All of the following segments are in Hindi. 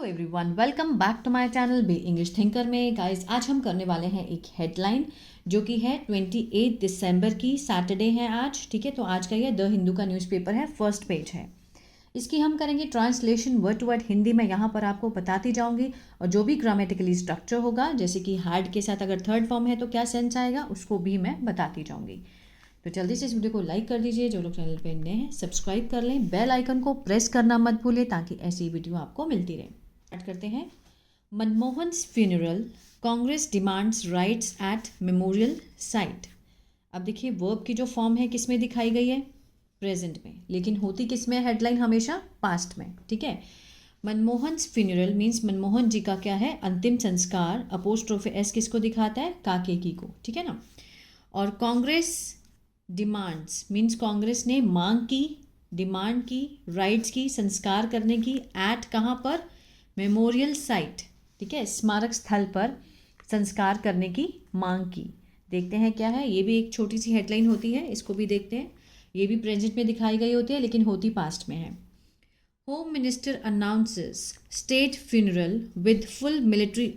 Everyone, welcome back to my channel B English thinker में। गाइस, आज हम करने वाले हैं एक हेडलाइन जो कि है 28 दिसंबर की, सैटरडे है आज। ठीक है, तो आज का ये द हिंदू का न्यूज़पेपर है, फर्स्ट पेज है। इसकी हम करेंगे translation word to word Hindi में, यहाँ पर आपको बताती जाऊंगी। और जो भी ग्रामेटिकली स्ट्रक्चर होगा, जैसे कि हैड के साथ अगर थर्ड फॉर्म है तो क्या सेंस आएगा, उसको भी मैं बताती जाऊंगी। तो जल्दी से इस वीडियो को लाइक कर दीजिए, जो लोग चैनल पे नए हैं सब्सक्राइब कर लें, बेल आइकन को प्रेस करना मत भूलें ताकि ऐसी वीडियो आपको मिलती रहे। स्टार्ट करते हैं। Manmohan's funeral, Congress demands rights at memorial site. अब देखिए, वर्ब की जो फॉर्म है किस में दिखाई गई है, प्रेजेंट में, लेकिन होती किस में, हेडलाइन हमेशा पास्ट में। ठीक है, मनमोहन्स फ्यूनरल मीन्स मनमोहन जी का क्या है, अंतिम संस्कार। अपोस्ट्रोफे एस किसको दिखाता है, काके की को। ठीक है ना। और कांग्रेस डिमांड्स मीन्स कांग्रेस ने मांग की, डिमांड की, राइट्स की, संस्कार करने की, एट कहाँ पर, मेमोरियल साइट। ठीक है, स्मारक स्थल पर संस्कार करने की मांग की। देखते हैं क्या है, ये भी एक छोटी सी हेडलाइन होती है, इसको भी देखते हैं। ये भी प्रेजेंट में दिखाई गई होती है लेकिन होती पास्ट में है। Home minister announces state funeral with full military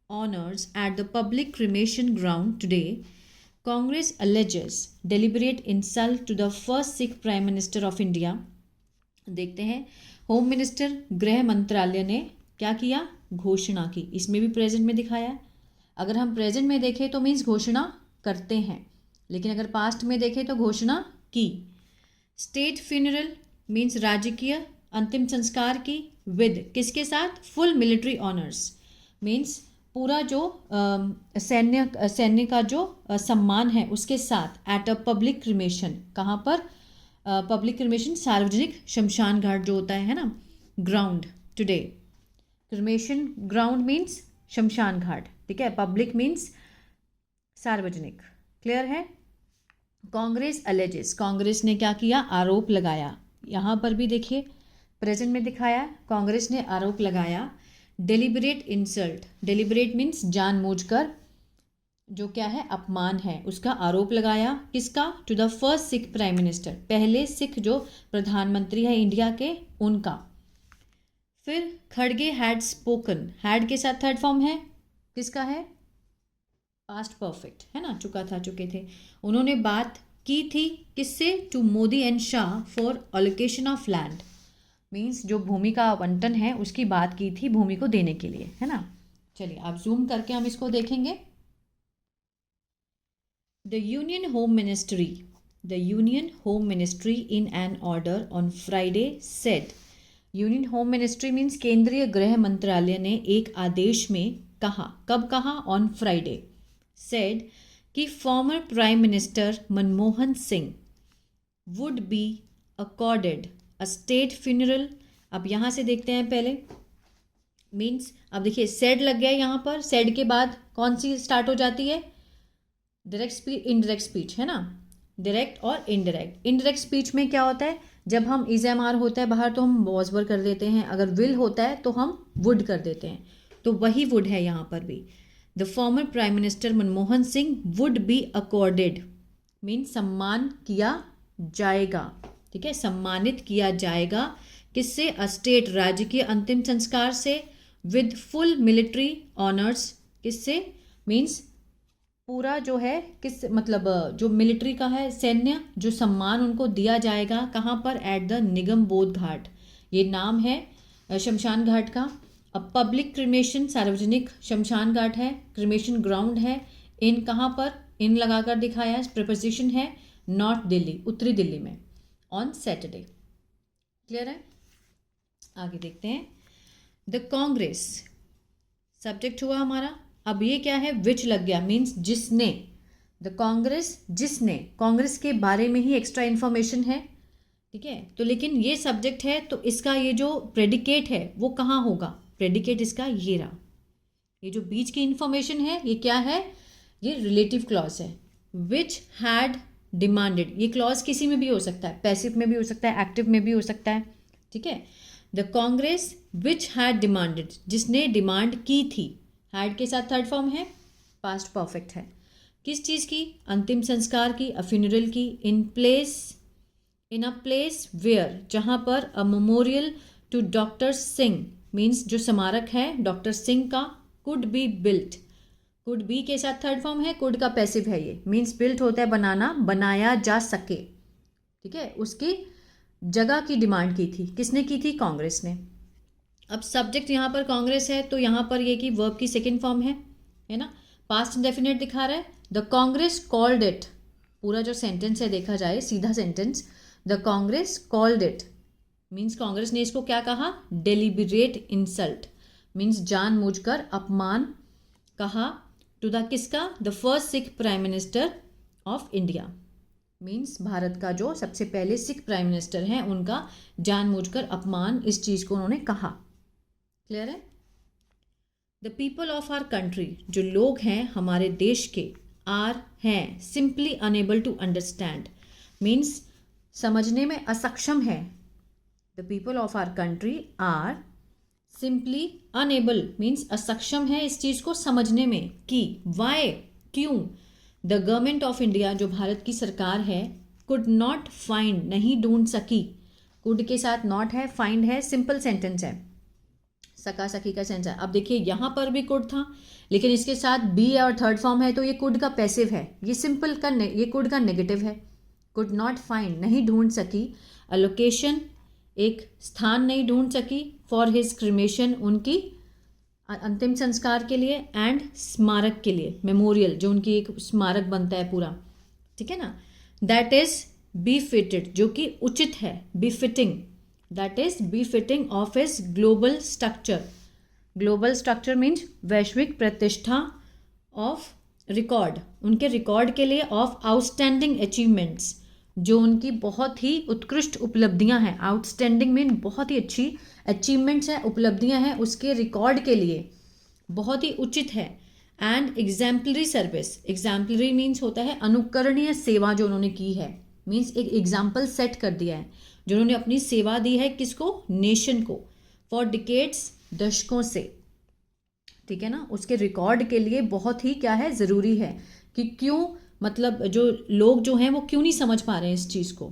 honours at the public cremation ground today. Congress alleges deliberate insult to the first Sikh Prime Minister of India। देखते हैं, होम मिनिस्टर गृह मंत्रालय ने क्या किया, घोषणा की। इसमें भी प्रेजेंट में दिखाया है। अगर हम प्रेजेंट में देखें तो मीन्स घोषणा करते हैं, लेकिन अगर पास्ट में देखें तो घोषणा की। स्टेट फ्यूनरल मीन्स राजकीय अंतिम संस्कार की, विद किसके साथ, फुल मिलिट्री ऑनर्स मीन्स पूरा जो सैन्य का जो सम्मान है उसके साथ, एट अ पब्लिक क्रिमेशन, कहाँ पर, पब्लिक क्रिमेशन सार्वजनिक शमशान घाट जो होता है ना, ground today. Cremation ground means शमशान घाट। ठीक है, पब्लिक मीन्स सार्वजनिक। क्लियर है। कांग्रेस अलेजेस, कांग्रेस ने क्या किया, आरोप लगाया। यहाँ पर भी देखिए प्रेजेंट में दिखाया, कांग्रेस ने आरोप लगाया। डेलिबरेट इंसल्ट, डेलिबरेट मीन्स जानबूझकर, जो क्या है, अपमान है, उसका आरोप लगाया। किसका, to the first Sikh prime minister, पहले सिख जो प्रधानमंत्री है इंडिया के, उनका। फिर खड़गे हैड स्पोकन, हैड के साथ थर्ड फॉर्म है, किसका है, पास्ट परफेक्ट है ना, चुका था, चुके थे। उन्होंने बात की थी किससे, to Modi and Shah for allocation of land means जो भूमि का आवंटन है उसकी बात की थी, भूमि को देने के लिए, है ना। चलिए आप जूम करके हम इसको देखेंगे। The union home ministry in an order on Friday said, union home ministry means केंद्रीय गृह मंत्रालय ने एक आदेश में कहा, कब कहा, ऑन फ्राइडे, सेड कि former prime minister Manmohan Singh would be accorded a state funeral. अब यहाँ से देखते हैं पहले, मीन्स अब देखिए सेड लग गया यहाँ पर, सेड के बाद कौन सी स्टार्ट हो जाती है, डायरेक्ट स्पीच, इनडायरेक्ट स्पीच, है ना। डायरेक्ट और इनडायरेक्ट। इनडायरेक्ट स्पीच में क्या होता है, जब हम इज एम आर होता है बाहर तो हम वॉज वर कर देते हैं, अगर विल होता है तो हम वुड कर देते हैं, तो वही वुड है यहाँ पर भी। The former prime minister Manmohan Singh would be accorded means सम्मान किया जाएगा। ठीक है, सम्मानित किया जाएगा, किससे, अ स्टेट, राजकीय अंतिम संस्कार से, विद फुल मिलिट्री ऑनर्स, किससे, मीन्स पूरा जो है, किस मतलब जो मिलिट्री का है, सैन्य जो सम्मान उनको दिया जाएगा, कहाँ पर, एट द निगम बोध घाट, ये नाम है शमशान घाट का। अब पब्लिक क्रिमेशन, सार्वजनिक शमशान घाट है, क्रिमेशन ग्राउंड है, इन कहाँ पर, इन लगाकर दिखाया, प्रिपोजिशन है नॉर्थ दिल्ली, उत्तरी दिल्ली में, ऑन सैटरडे। क्लियर है। आगे देखते हैं। द कांग्रेस सब्जेक्ट हुआ हमारा, अब ये क्या है, विच लग गया मीन्स जिसने, द कांग्रेस जिसने, कांग्रेस के बारे में ही एक्स्ट्रा इन्फॉर्मेशन है। ठीक है, तो लेकिन ये सब्जेक्ट है तो इसका ये जो प्रेडिकेट है वो कहाँ होगा, प्रेडिकेट इसका ये रहा, ये जो बीच की इन्फॉर्मेशन है ये क्या है, ये रिलेटिव क्लॉज है। विच हैड डिमांडेड, ये क्लॉज किसी में भी हो सकता है, पैसिव में भी हो सकता है, एक्टिव में भी हो सकता है। ठीक है, the Congress which had demanded, जिसने डिमांड की थी, हैड के साथ थर्ड फॉर्म है, पास्ट परफेक्ट है, किस चीज़ की, अंतिम संस्कार की, अ फ्यूनरल की, इन अ प्लेस वेयर, जहाँ पर, a memorial to doctor Singh means जो स्मारक है डॉक्टर सिंह का, could be built, could be के साथ थर्ड फॉर्म है, कुड का पैसिव है ये, मीन्स बिल्ट होता है बनाना, बनाया जा सके, ठीक है। उसकी जगह की डिमांड की थी, किसने की थी? कांग्रेस ने। अब सब्जेक्ट यहाँ पर कांग्रेस है तो यहाँ पर ये कि वर्ब की सेकेंड फॉर्म है ना, पास्ट इंडेफिनिट दिखा रहा है। द कांग्रेस कॉल्ड इट, पूरा जो सेंटेंस है देखा जाए सीधा sentence, the Congress called it means Congress ने इसको क्या कहा? डेलिबरेट इंसल्ट, मीन्स जानबूझकर अपमान कहा। टू द किसका? The first Sikh prime minister of India, means Bharat का जो सबसे पहले सिख प्राइम मिनिस्टर हैं उनका जानबूझकर अपमान, इस चीज़ को उन्होंने कहा। क्लियर है? The people of our country, जो लोग हैं हमारे देश के, आर हैं simply unable to understand, means समझने में असक्षम है। The people of our country are simply unable means असक्षम है इस चीज़ को समझने में कि वाई, क्यों। द गवर्नमेंट ऑफ इंडिया, जो भारत की सरकार है, कुड नॉट फाइंड, नहीं ढूंढ सकी, कुड के साथ नॉट है, फाइंड है, सिंपल सेंटेंस है, सका सकी का सेंस है। अब देखिए यहाँ पर भी कुड था लेकिन इसके साथ बी और थर्ड फॉर्म है तो ये कुड का पैसिव है, ये सिंपल का ये कुड का नेगेटिव है। कुड नॉट फाइंड, नहीं ढूंढ सकी, अ लोकेशन, एक स्थान नहीं ढूंढ सकी, फॉर हिज क्रिमेशन, उनकी अंतिम संस्कार के लिए, एंड स्मारक के लिए, मेमोरियल, जो उनकी एक स्मारक बनता है पूरा, ठीक है ना। दैट इज बी फिटेड, जो कि उचित है, be fitting, that is be fitting of his global structure, global structure means वैश्विक प्रतिष्ठा, ऑफ रिकॉर्ड, उनके रिकॉर्ड के लिए, ऑफ आउटस्टैंडिंग अचीवमेंट्स, जो उनकी बहुत ही उत्कृष्ट उपलब्धियां हैं, आउटस्टैंडिंग मीन बहुत ही अच्छी अचीवमेंट्स हैं, उपलब्धियां हैं, उसके रिकॉर्ड के लिए बहुत ही उचित है। And exemplary service, exemplary means होता है अनुकरणीय सेवा जो उन्होंने की है, मीन्स एक एग्जाम्पल सेट कर दिया है, जो उन्होंने अपनी सेवा दी है किसको? नेशन को, फॉर डिकेड्स, दशकों से, ठीक है ना। उसके रिकॉर्ड के लिए बहुत ही क्या है, ज़रूरी है कि क्यों, मतलब जो लोग जो हैं वो क्यों नहीं समझ पा रहे हैं इस चीज़ को,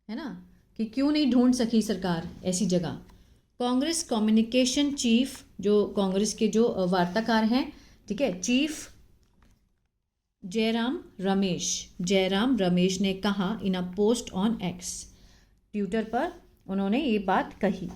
है ना, कि क्यों नहीं ढूंढ सकी सरकार ऐसी जगह। कांग्रेस कम्युनिकेशन चीफ, जो कांग्रेस के जो वार्ताकार हैं, ठीक है, चीफ जयराम रमेश ने कहा in a post on X, Twitter पर उन्होंने ये बात कही,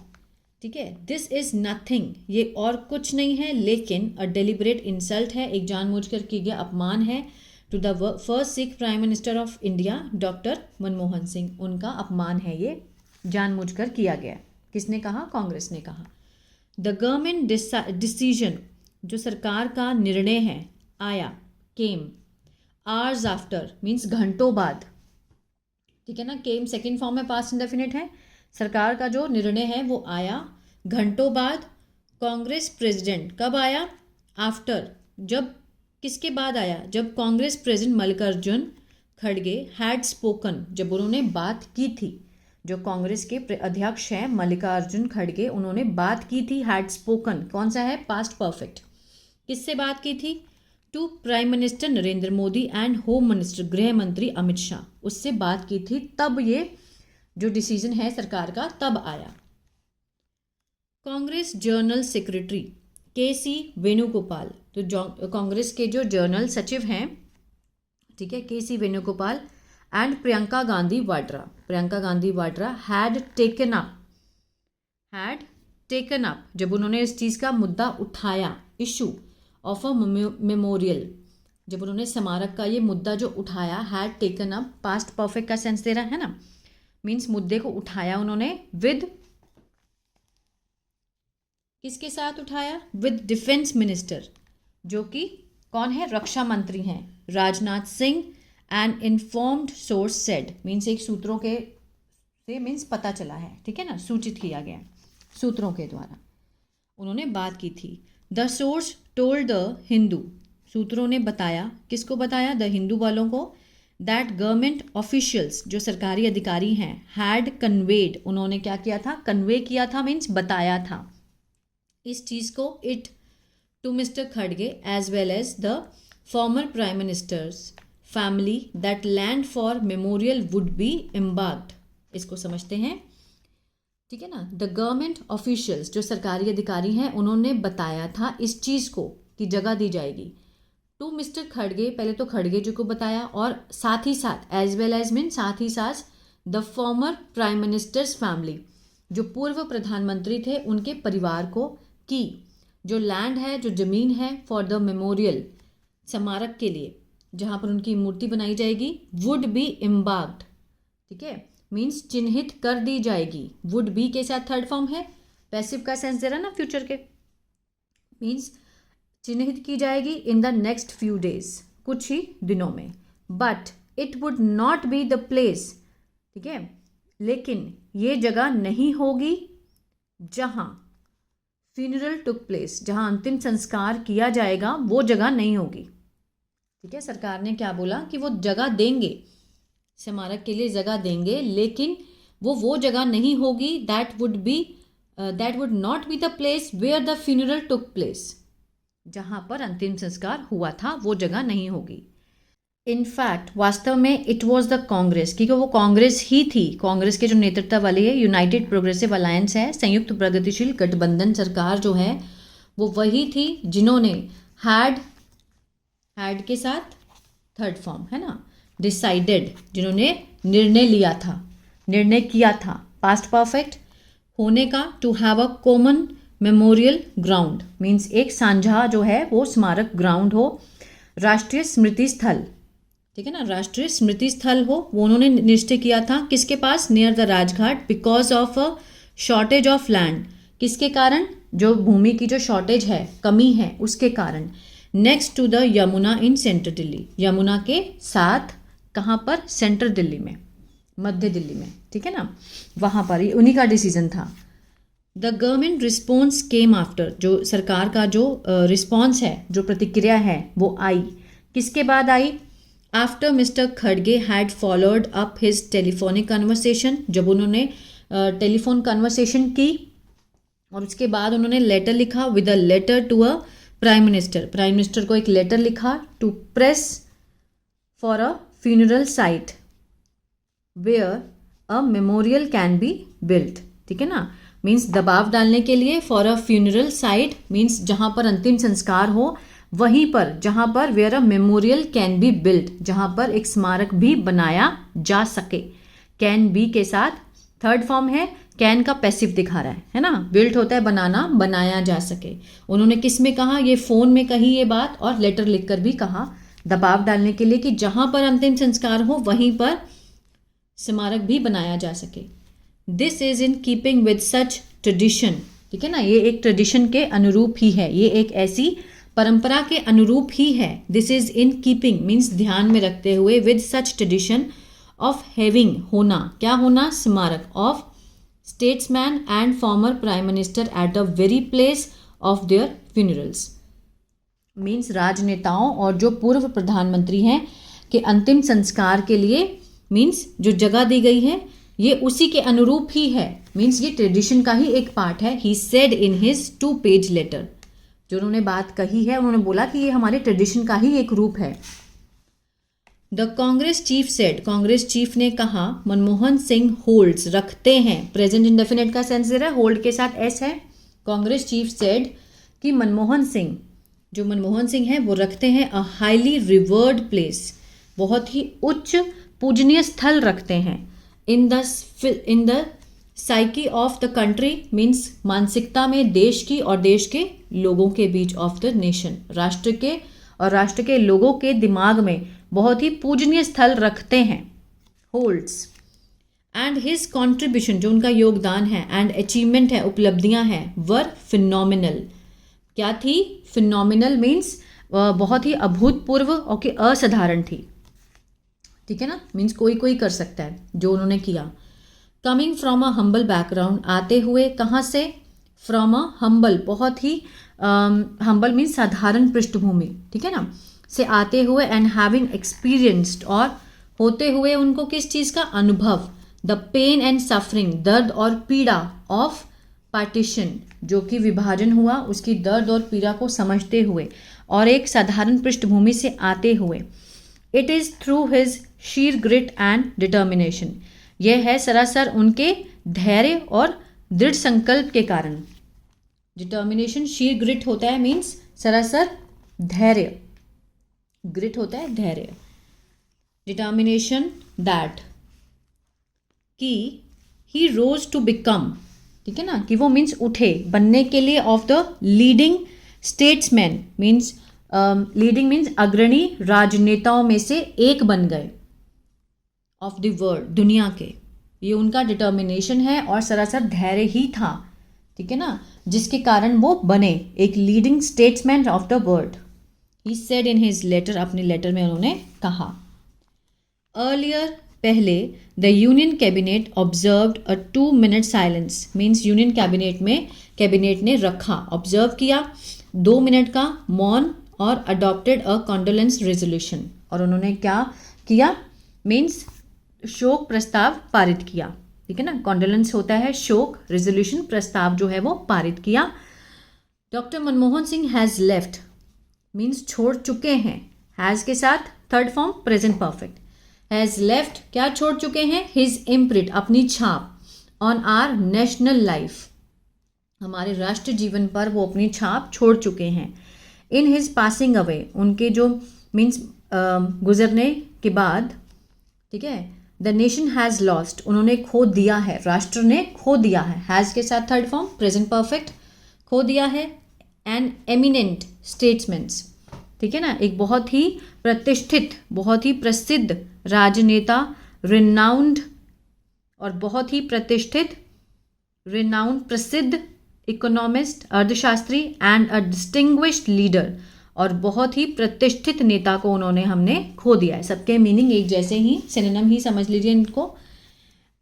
ठीक है। दिस इज़ नथिंग, ये और कुछ नहीं है लेकिन अ डेलिबरेट इंसल्ट है, एक जानबूझकर किया गया अपमान है, to the first Sikh prime minister of India doctor Manmohan Singh, उनका अपमान है, ये जानबूझकर किया गया। किसने कहा? कांग्रेस ने कहा। द गवर्नमेंट डिसीजन, जो सरकार का निर्णय है, आया, केम, आवर्स आफ्टर मीन्स घंटों बाद, ठीक है ना। केम सेकेंड फॉर्म में पास्ट इंडेफिनिट है, सरकार का जो निर्णय है वो आया घंटों बाद। कांग्रेस प्रेसिडेंट कब आया? आफ्टर, जब, किसके बाद आया? जब कांग्रेस प्रेसिडेंट मल्लिकार्जुन खड़गे हैड स्पोकन, जब उन्होंने बात की थी, जो कांग्रेस के अध्यक्ष हैं मल्लिकार्जुन खड़गे, उन्होंने बात की थी, हैड स्पोकन, कौन सा है? Past perfect. किससे बात की थी? To prime minister Narendra Modi and home minister, गृह मंत्री अमित शाह, उससे बात की थी, तब ये जो डिसीजन है सरकार का तब आया। Congress journal secretary KC. Venugopal, तो कांग्रेस के जो जर्नल सचिव हैं, ठीक है, KC. Venugopal and Priyanka Gandhi Vadra had taken up, जब उन्होंने इस चीज़ का मुद्दा उठाया, इशू ऑफ अ मेमोरियल, जब उन्होंने स्मारक का ये मुद्दा जो उठाया, had taken up, past perfect का सेंस दे रहा है ना, मीन्स मुद्दे को उठाया उन्होंने, विद, किसके साथ उठाया? विद डिफेंस मिनिस्टर, जो कि कौन है? रक्षा मंत्री हैं, Rajnath Singh, and informed source said, means एक सूत्रों के से मीन्स पता चला है, ठीक है ना, सूचित किया गया सूत्रों के द्वारा उन्होंने बात की थी। The source told the Hindu, सूत्रों ने बताया, किसको बताया? द हिंदू वालों को, दैट गवर्नमेंट ऑफिशियल्स, जो सरकारी अधिकारी हैं, हैड कन्वेड, उन्होंने क्या किया था? कन्वे किया था मीन्स बताया था इस चीज़ को, इट टू मिस्टर खड़गे as well as the former prime minister's family, that land for memorial would be embarked, इसको समझते हैं। ठीक है ना। द गवर्नमेंट ऑफिशियल्स, जो सरकारी अधिकारी हैं, उन्होंने बताया था इस चीज़ को कि जगह दी जाएगी टू मिस्टर खड़गे, पहले तो खड़गे जी को बताया, और साथ ही साथ एज वेल एज मीन साथ ही साथ the former prime minister's family, जो पूर्व प्रधानमंत्री थे उनके परिवार को, कि जो लैंड है, जो ज़मीन है, फॉर द मेमोरियल, स्मारक के लिए जहाँ पर उनकी मूर्ति बनाई जाएगी, वुड बी एम्बार्क्ड, ठीक है, मीन्स चिन्हित कर दी जाएगी। वुड बी के साथ थर्ड फॉर्म है, पैसिव का सेंस दे रहा ना फ्यूचर के, मीन्स चिन्हित की जाएगी in the next few days, कुछ ही दिनों में। But it would not be the place, ठीक है, लेकिन ये जगह नहीं होगी जहाँ फ्यूनरल टुक प्लेस, जहाँ अंतिम संस्कार किया जाएगा, वो जगह नहीं होगी। ठीक है, सरकार ने क्या बोला कि वो जगह देंगे, स्मारक के लिए जगह देंगे, लेकिन वो जगह नहीं होगी, that would not be the place where the funeral took place, जहाँ पर अंतिम संस्कार हुआ था वो जगह नहीं होगी। इनफैक्ट वास्तव में इट वॉज द कांग्रेस, क्योंकि वो कांग्रेस ही थी, कांग्रेस के जो नेतृत्व वाली है, यूनाइटेड प्रोग्रेसिव अलायंस है, संयुक्त प्रगतिशील गठबंधन सरकार जो है, वो वही थी जिन्होंने हैड के साथ थर्ड फॉर्म है ना, डिसाइडेड, जिन्होंने निर्णय किया था, पास्ट परफेक्ट होने का, to have a common memorial ground, means एक साझा जो है वो स्मारक ग्राउंड हो, राष्ट्रीय स्मृति स्थल, ठीक है ना, राष्ट्रीय स्मृति स्थल हो, वो उन्होंने निश्चय किया था, किसके पास, near the Rajghat, because of a shortage of land, किसके कारण, जो भूमि की जो शॉर्टेज है, कमी है, उसके कारण, next to the Yamuna in central Delhi, Yamuna के साथ, कहाँ पर, सेंट्रल दिल्ली में, मध्य दिल्ली में, ठीक है ना, वहाँ पर ही उन्हीं का डिसीजन था। The government response came after, जो सरकार का जो रिस्पॉन्स है, जो प्रतिक्रिया है, वो आई, किसके बाद आई, आफ्टर मिस्टर खड़गे had followed up his telephonic conversation, जब उन्होंने टेलीफोन कन्वर्सेशन की, और उसके बाद उन्होंने लेटर लिखा, with a letter to a prime minister को एक लेटर लिखा, to press for a funeral site where a memorial can be built, ठीक है ना, मीन्स दबाव डालने के लिए, for a funeral site means जहाँ पर अंतिम संस्कार हो, वहीं पर जहाँ पर where a memorial can be built, जहाँ पर एक स्मारक भी बनाया जा सके, कैन बी के साथ थर्ड फॉर्म है, कैन का पैसिव दिखा रहा है ना, बिल्ट होता है बनाना, बनाया जा सके। उन्होंने किस में कहा, ये फ़ोन में कही ये बात, और लेटर लिखकर भी कहा, दबाव डालने के लिए कि जहाँ पर अंतिम संस्कार हो वहीं पर स्मारक भी बनाया जा सके। This is in keeping with such tradition, ठीक है ना, ये एक ट्रेडिशन के अनुरूप ही है, ये एक ऐसी परंपरा के अनुरूप ही है। This is in keeping means ध्यान में रखते हुए, with such tradition of having होना, क्या होना, स्मारक of statesman and former prime minister at the very place of their funerals, means राजनेताओं और जो पूर्व प्रधानमंत्री हैं के अंतिम संस्कार के लिए, मीन्स जो जगह दी गई है ये उसी के अनुरूप ही है, मीन्स ये ट्रेडिशन का ही एक पार्ट है। He said in his two page letter, जो उन्होंने बात कही है, उन्होंने बोला कि ये हमारे ट्रेडिशन का ही एक रूप है। The Congress chief said, Congress chief ने कहा, मनमोहन सिंह होल्ड्स, रखते हैं, प्रेजेंट इंडेफिनेट का सेंस दे रहा है, होल्ड के साथ एस है। कांग्रेस चीफ सेड कि मनमोहन सिंह, जो मनमोहन सिंह है वो रखते हैं अ हाईली रिवर्ड प्लेस, बहुत ही उच्च पूजनीय स्थल रखते हैं, in the psyche of the country means मानसिकता में देश की और देश के लोगों के बीच, ऑफ द नेशन, राष्ट्र के और राष्ट्र के लोगों के दिमाग में बहुत ही पूजनीय स्थल रखते हैं, होल्ड्स। एंड हिज कॉन्ट्रीब्यूशन, जो उनका योगदान है, एंड अचीवमेंट है, उपलब्धियां हैं, वर फिनोमिनल, क्या थी, फिनोमिनल मीन्स बहुत ही अभूतपूर्व और कि असाधारण थी, ठीक है ना, मीन्स कोई कर सकता है जो उन्होंने किया। Coming from a humble background, आते हुए कहाँ से, फ्रॉम अ हम्बल, बहुत ही हम्बल मीन्स साधारण पृष्ठभूमि, ठीक है ना, से आते हुए, एंड हैविंग एक्सपीरियंस्ड, और होते हुए उनको किस चीज़ का अनुभव, द पेन एंड सफरिंग, दर्द और पीड़ा, ऑफ पार्टीशन, जो कि विभाजन हुआ उसकी दर्द और पीड़ा को समझते हुए, और एक साधारण पृष्ठभूमि से आते हुए। It is through his sheer grit and determination, यह है सरासर उनके धैर्य और दृढ़ संकल्प के कारण। डिटर्मिनेशन, शीर ग्रिट होता है मीन्स सरासर धैर्य, ग्रिट होता है धैर्य। डिटर्मिनेशन दैट कि ही रोज टू बिकम, ठीक है ना, कि वो मीन्स उठे बनने के लिए, of the leading statesman means leading means अग्रणी राजनेताओं में से एक बन गए, ऑफ द वर्ल्ड दुनिया के, ये उनका डिटर्मिनेशन है और सरासर धैर्य ही था, ठीक है ना, जिसके कारण वो बने एक leading statesman of the world. He said in his letter, अपने लेटर में उन्होंने कहा। अर्लियर, पहले, the union cabinet observed a 2 minute silence means union cabinet ने रखा, ऑब्जर्व किया 2 मिनट का मौन, और अडॉप्टेड अ कॉन्डोलेंस रेजोल्यूशन, और उन्होंने क्या किया मीन्स शोक प्रस्ताव पारित किया, ठीक है ना, कॉन्डोलेंस होता है शोक, रेजोल्यूशन प्रस्ताव जो है वो पारित किया। Doctor Manmohan Singh has left means छोड़ चुके हैं, हैज़ के साथ third form present perfect, has left क्या छोड़ चुके हैं, हिज इम्प्रिंट अपनी छाप, ऑन आर नेशनल लाइफ हमारे राष्ट्र जीवन पर वो अपनी छाप छोड़ चुके हैं। इन हिज पासिंग अवे उनके जो मीन्स गुजरने के बाद, ठीक है, द नेशन हैज़ लॉस्ट उन्होंने खो दिया है, राष्ट्र ने खो दिया है, हैज़ के साथ थर्ड फॉर्म प्रेजेंट परफेक्ट, खो दिया है। एन एमिनेंट स्टेट्समैन्स, ठीक है ना, एक बहुत ही प्रतिष्ठित, बहुत ही प्रसिद्ध राजनेता, रिनाउंड और बहुत ही प्रतिष्ठित, रिनाउंड प्रसिद्ध इकोनॉमिस्ट, अर्थशास्त्री, एंड अ डिस्टिंग्विश्ड लीडर, और बहुत ही प्रतिष्ठित नेता को उन्होंने हमने खो दिया है। सबके मीनिंग एक जैसे ही, सिनोनिम ही समझ लीजिए इनको।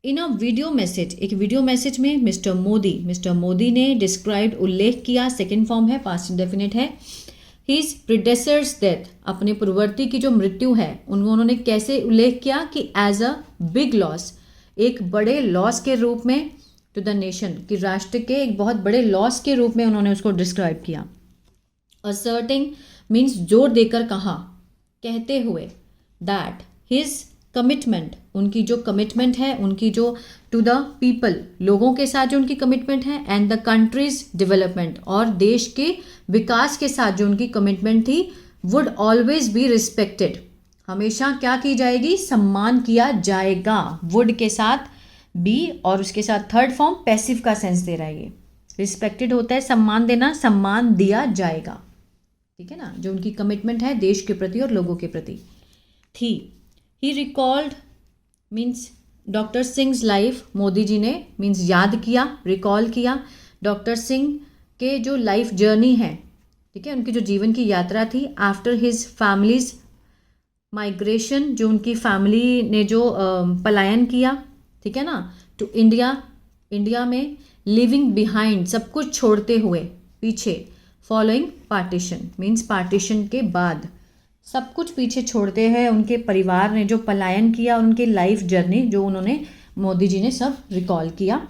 इन अ वीडियो मैसेज, एक वीडियो मैसेज में मिस्टर मोदी ने डिस्क्राइब्ड उल्लेख किया, सेकेंड फॉर्म है, पास्ट इंडेफिनिट है, हिज प्रीडेसर्स डेथ अपने पूर्ववर्ती की जो मृत्यु है उन्होंने कैसे उल्लेख किया कि एज अ बिग लॉस, एक बड़े लॉस के रूप में, टू द नेशन कि राष्ट्र के एक बहुत बड़े लॉस के रूप में उन्होंने उसको डिस्क्राइब किया। असर्टिंग मीन्स जोर देकर कहा, कहते हुए, दैट हिज कमिटमेंट उनकी जो कमिटमेंट है, उनकी जो टू द पीपल लोगों के साथ जो उनकी कमिटमेंट है, एंड द कंट्रीज डेवलपमेंट और देश के विकास के साथ जो उनकी कमिटमेंट थी, वुड ऑलवेज बी रिस्पेक्टेड हमेशा क्या की जाएगी, सम्मान किया जाएगा। वुड के साथ बी और उसके साथ थर्ड फॉर्म पैसिव का सेंस दे रहा है, ये रिस्पेक्टेड होता है सम्मान देना, सम्मान दिया जाएगा, ठीक है ना, जो उनकी कमिटमेंट है देश के प्रति और लोगों के प्रति थी। He recalled means doctor Singh life, Modi ji ने मीन्स याद किया, रिकॉल किया डॉक्टर सिंह के जो लाइफ जर्नी है, ठीक है, उनकी जो जीवन की यात्रा थी, आफ्टर हिज फैमिलीज माइग्रेशन, जो उनकी फैमिली ने जो पलायन किया, ठीक है ना, टू इंडिया में, लिविंग बिहाइंड सब कुछ छोड़ते हुए पीछे, फॉलोइंग पार्टीशन मीन्स पार्टीशन के बाद सब कुछ पीछे छोड़ते हैं, उनके परिवार ने जो पलायन किया, उनके लाइफ जर्नी जो उन्होंने मोदी जी ने सब रिकॉल किया,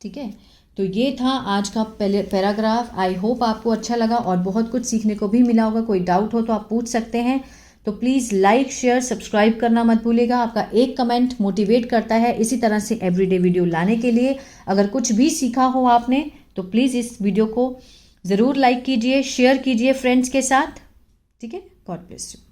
ठीक है। तो ये था आज का पहले पैराग्राफ। आई होप आपको अच्छा लगा और बहुत कुछ सीखने को भी मिला होगा। कोई डाउट हो तो आप पूछ सकते हैं। तो प्लीज़ लाइक, शेयर, सब्सक्राइब करना मत भूलिएगा। आपका एक कमेंट मोटिवेट करता है इसी तरह से एवरीडे वीडियो लाने के लिए। अगर कुछ भी सीखा हो आपने तो प्लीज़ इस वीडियो को ज़रूर लाइक कीजिए, शेयर कीजिए फ्रेंड्स के साथ, ठीक है। God bless you.